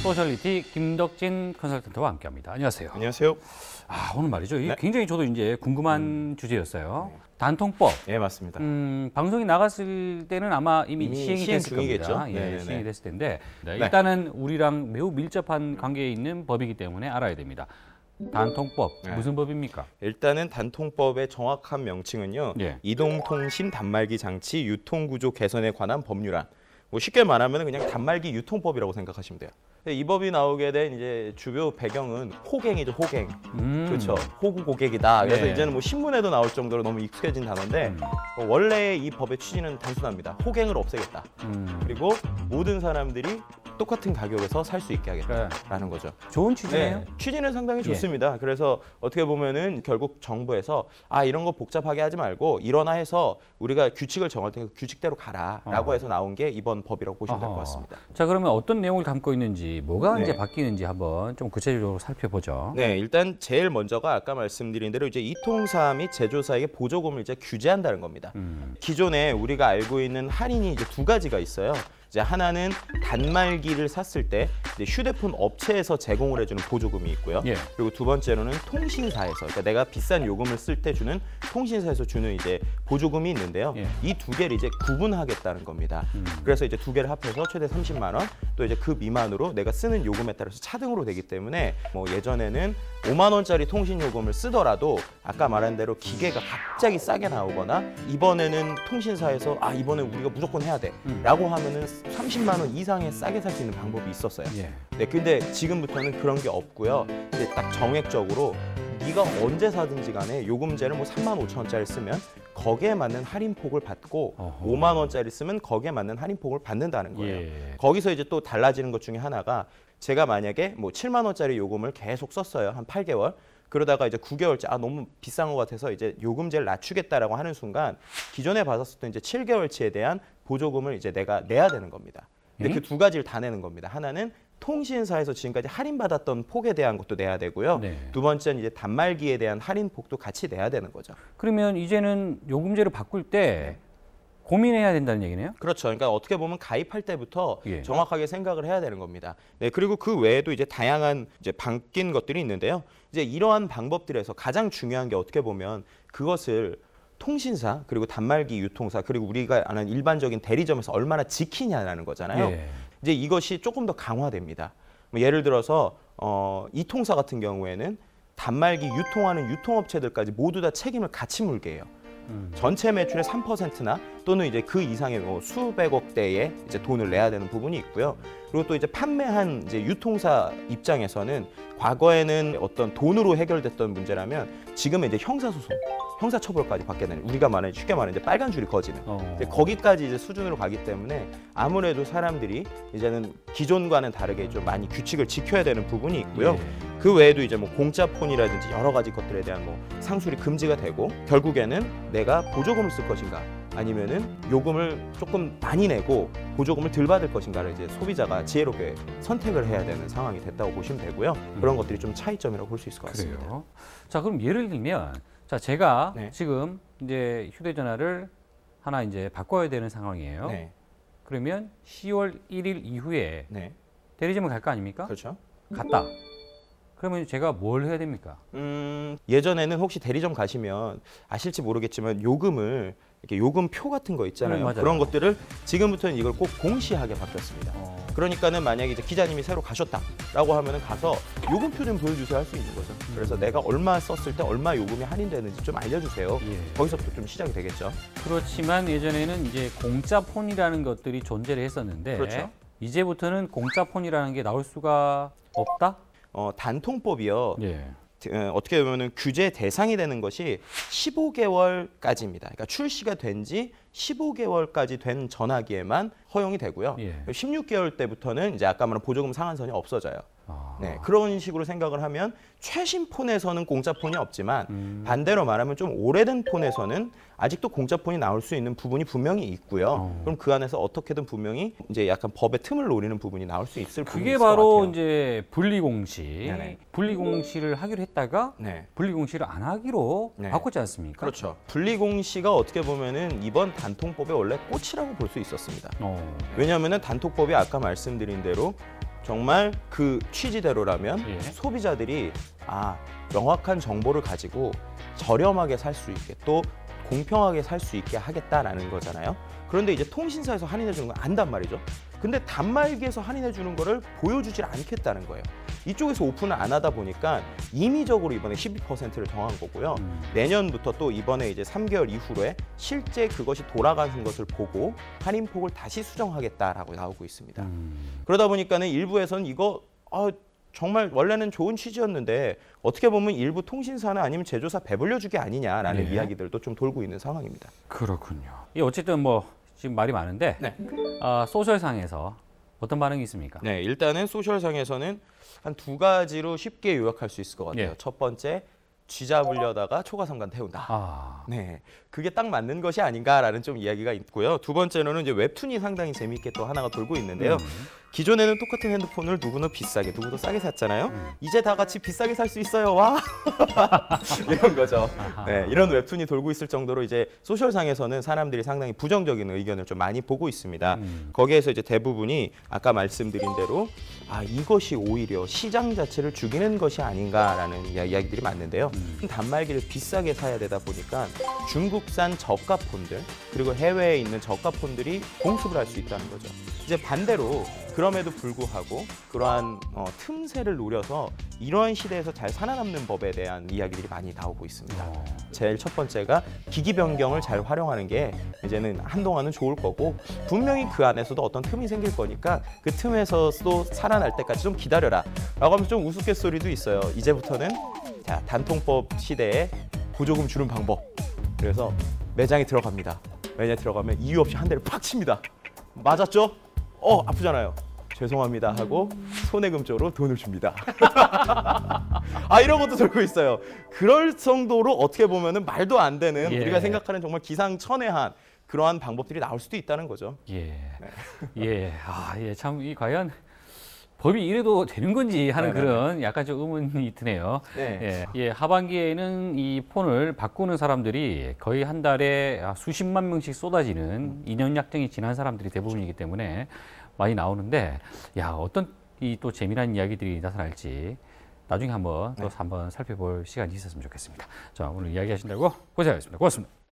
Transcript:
소셜리티 김덕진 컨설턴트와 함께합니다. 안녕하세요. 안녕하세요. 오늘 말이죠. 이게 네. 굉장히 저도 이제 궁금한 주제였어요. 단통법. 네, 맞습니다. 방송이 나갔을 때는 아마 이미 시행이 시행 됐을 중이겠죠? 겁니다. 예, 네네네. 시행이 됐을 텐데 일단은 우리랑 매우 밀접한 관계에 있는 법이기 때문에 알아야 됩니다. 단통법 무슨 법입니까? 일단은 단통법의 정확한 명칭은요. 예. 이동통신 단말기 장치 유통구조 개선에 관한 법률안. 뭐 쉽게 말하면 그냥 단말기 유통법이라고 생각하시면 돼요. 이 법이 나오게 된 이제 주요 배경은 호갱이죠, 호갱. 그렇죠. 호구 고객이다. 그래서 네. 이제는 뭐 신문에도 나올 정도로 너무 익숙해진 단어인데 원래 이 법의 취지는 단순합니다. 호갱을 없애겠다. 그리고 모든 사람들이 똑같은 가격에서 살 수 있게 하겠다라는 거죠. 좋은 취지네요. 네, 취지는 상당히 예. 좋습니다. 그래서 어떻게 보면은 결국 정부에서 이런 거 복잡하게 하지 말고 이러나 해서 우리가 규칙을 정할 때 그 규칙대로 가라라고 해서 나온 게 이번 법이라고 보시면 될 것 같습니다. 자, 그러면 어떤 내용을 담고 있는지, 뭐가 네. 이제 바뀌는지 한번 좀 구체적으로 살펴보죠. 네, 일단 제일 먼저가 아까 말씀드린 대로 이제 이통사 및 제조사에게 보조금을 이제 규제한다는 겁니다. 기존에 우리가 알고 있는 할인이 이제 두 가지가 있어요. 이제 하나는 단말기를 샀을 때 이제 휴대폰 업체에서 제공을 해주는 보조금이 있고요. 예. 그리고 두 번째로는 통신사에서, 그러니까 내가 비싼 요금을 쓸 때 주는 통신사에서 주는 이제 보조금이 있는데요. 예. 이 두 개를 이제 구분하겠다는 겁니다. 그래서 이제 두 개를 합해서 최대 30만 원, 또 이제 그 미만으로 내가 쓰는 요금에 따라서 차등으로 되기 때문에 뭐 예전에는 5만 원짜리 통신 요금을 쓰더라도 아까 말한 대로 기계가 갑자기 싸게 나오거나 이번에는 통신사에서 이번에 우리가 무조건 해야 돼라고 하면은 30만 원 이상의 싸게 살 수 있는 방법이 있었어요. 예. 네, 근데 지금부터는 그런 게 없고요. 이제 딱 정액적으로 네가 언제 사든지 간에 요금제를 뭐 3만 5천 원짜리 쓰면 거기에 맞는 할인폭을 받고 5만 원짜리 쓰면 거기에 맞는 할인폭을 받는다는 거예요. 예. 거기서 이제 또 달라지는 것 중에 하나가 제가 만약에 뭐 7만 원짜리 요금을 계속 썼어요. 한 8개월. 그러다가 이제 9개월째 너무 비싼 것 같아서 이제 요금제를 낮추겠다라고 하는 순간 기존에 받았었던 이제 7개월치에 대한 보조금을 이제 내가 내야 되는 겁니다. 근데 그 두 가지를 다 내는 겁니다. 하나는 통신사에서 지금까지 할인받았던 폭에 대한 것도 내야 되고요. 네. 두 번째는 이제 단말기에 대한 할인폭도 같이 내야 되는 거죠. 그러면 이제는 요금제를 바꿀 때 고민해야 된다는 얘기네요? 그렇죠. 그러니까 어떻게 보면 가입할 때부터 예. 정확하게 생각을 해야 되는 겁니다. 네, 그리고 그 외에도 이제 다양한 이제 바뀐 것들이 있는데요. 이제 이러한 방법들에서 가장 중요한 게 어떻게 보면 그것을 통신사 그리고 단말기 유통사 그리고 우리가 아는 일반적인 대리점에서 얼마나 지키냐라는 거잖아요. 예. 이제 이것이 조금 더 강화됩니다. 뭐 예를 들어서 이통사 같은 경우에는 단말기 유통하는 유통업체들까지 모두 다 책임을 같이 물게 해요. 전체 매출의 3%나 또는 이제 그 이상의 뭐 수백억 대의 이제 돈을 내야 되는 부분이 있고요. 그리고 또 이제 판매한 이제 유통사 입장에서는 과거에는 어떤 돈으로 해결됐던 문제라면 지금은 이제 형사소송, 형사처벌까지 받게 되는 우리가 말하는 쉽게 말하는 이제 빨간 줄이 커지는 이제 거기까지 이제 수준으로 가기 때문에 아무래도 사람들이 이제는 기존과는 다르게 좀 많이 규칙을 지켜야 되는 부분이 있고요. 예. 그 외에도 이제 뭐 공짜폰이라든지 여러 가지 것들에 대한 뭐 상술이 금지가 되고 결국에는 내가 보조금을 쓸 것인가 아니면은 요금을 조금 많이 내고 보조금을 덜 받을 것인가를 이제 소비자가 지혜롭게 선택을 해야 되는 상황이 됐다고 보시면 되고요. 그런 것들이 좀 차이점이라고 볼 수 있을 것 같습니다. 그래요. 자, 그럼 예를 들면 자, 제가 네. 지금 이제 휴대전화를 하나 이제 바꿔야 되는 상황이에요. 네, 그러면 10월 1일 이후에 네, 대리점을 갈 거 아닙니까? 그렇죠. 갔다. 그러면 제가 뭘 해야 됩니까? 예전에는 혹시 대리점 가시면 아실지 모르겠지만 요금을 이렇게 요금표 같은 거 있잖아요. 맞아요. 그런 것들을 지금부터는 이걸 꼭 공시하게 바뀌었습니다. 그러니까는 만약에 이제 기자님이 새로 가셨다라고 하면은 가서 요금표 좀 보여주세요 할 수 있는 거죠. 그래서 내가 얼마 썼을 때 얼마 요금이 할인되는지 좀 알려주세요. 예. 거기서부터 좀 시작이 되겠죠. 그렇지만 예전에는 이제 공짜폰이라는 것들이 존재를 했었는데 그렇죠. 이제부터는 공짜폰이라는 게 나올 수가 없다? 단통법이요. 예. 어떻게 보면은 규제 대상이 되는 것이 15개월까지입니다. 그러니까 출시가 된 지 15개월까지 된 전화기에만 허용이 되고요. 예. 16개월 때부터는 이제 아까 말한 보조금 상한선이 없어져요. 네, 그런 식으로 생각을 하면 최신 폰에서는 공짜 폰이 없지만 반대로 말하면 좀 오래된 폰에서는 아직도 공짜 폰이 나올 수 있는 부분이 분명히 있고요. 그럼 그 안에서 어떻게든 분명히 이제 약간 법의 틈을 노리는 부분이 나올 수 있을 부분이 그게 있을 것 바로 같아요. 이제 분리공시. 네네. 분리공시를 하기로 했다가 네. 분리공시를 안 하기로 네. 바꿨지 않습니까? 그렇죠. 분리공시가 어떻게 보면은 이번 단통법의 원래 꽃이라고 볼 수 있었습니다. 왜냐하면은 단통법이 아까 말씀드린 대로 정말 그 취지대로라면 예. 소비자들이 명확한 정보를 가지고 저렴하게 살 수 있게 또 공평하게 살 수 있게 하겠다라는 거잖아요. 그런데 이제 통신사에서 할인해 주는 건 안단 말이죠. 근데 단말기에서 할인해 주는 거를 보여주질 않겠다는 거예요. 이쪽에서 오픈을 안 하다 보니까 임의적으로 이번에 12%를 정한 거고요. 내년부터 또 이번에 이제 3개월 이후에 실제 그것이 돌아가는 것을 보고 할인폭을 다시 수정하겠다라고 나오고 있습니다. 그러다 보니까는 일부에서는 이거 정말 원래는 좋은 취지였는데 어떻게 보면 일부 통신사나 아니면 제조사 배불려주기 아니냐라는 예. 이야기들도 좀 돌고 있는 상황입니다. 그렇군요. 이 어쨌든 뭐 지금 말이 많은데 네. 소셜상에서 어떤 반응이 있습니까? 네, 일단은 소셜상에서는 한 2가지로 쉽게 요약할 수 있을 것 같아요. 예. 첫 번째, 쥐 잡으려다가 초과상관 태운다. 네, 그게 딱 맞는 것이 아닌가라는 좀 이야기가 있고요. 두 번째로는 이제 웹툰이 상당히 재미있게 또 하나가 돌고 있는데요. 기존에는 똑같은 핸드폰을 누구는 비싸게, 누구도 싸게 샀잖아요. 이제 다 같이 비싸게 살 수 있어요. 와, 이런 거죠. 네, 이런 웹툰이 돌고 있을 정도로 이제 소셜상에서는 사람들이 상당히 부정적인 의견을 좀 많이 보고 있습니다. 거기에서 이제 대부분이 아까 말씀드린 대로 이것이 오히려 시장 자체를 죽이는 것이 아닌가라는 이야기들이 많은데요. 단말기를 비싸게 사야 되다 보니까 중국산 저가 폰들 그리고 해외에 있는 저가 폰들이 공습을 할 수 있다는 거죠. 이제 반대로 그럼에도 불구하고 그러한 틈새를 노려서 이러한 시대에서 잘 살아남는 법에 대한 이야기들이 많이 나오고 있습니다. 제일 첫 번째가 기기 변경을 잘 활용하는 게 이제는 한동안은 좋을 거고 분명히 그 안에서도 어떤 틈이 생길 거니까 그 틈에서도 살아날 때까지 좀 기다려라 라고 하면서 좀 우스갯소리도 있어요. 이제부터는 단통법 시대에 보조금 주는 방법. 그래서 매장에 들어갑니다. 매장에 들어가면 이유 없이 한 대를 팍 칩니다. 맞았죠? 아프잖아요. 죄송합니다 하고 손해금쪽으로 돈을 줍니다. 이런 것도 돌고 있어요. 그럴 정도로 어떻게 보면은 말도 안 되는 예. 우리가 생각하는 정말 기상천외한 그러한 방법들이 나올 수도 있다는 거죠. 참 이 과연 법이 이래도 되는 건지 하는 그런 약간 좀 의문이 드네요. 하반기에는 이 폰을 바꾸는 사람들이 거의 한 달에 수십만 명씩 쏟아지는 2년 약정이 지난 사람들이 대부분이기 때문에 많이 나오는데 어떤 이 또 재미난 이야기들이 나타날지 나중에 한번 또 한번 살펴볼 시간이 있었으면 좋겠습니다. 자, 오늘 이야기하신다고 고생하셨습니다. 고맙습니다.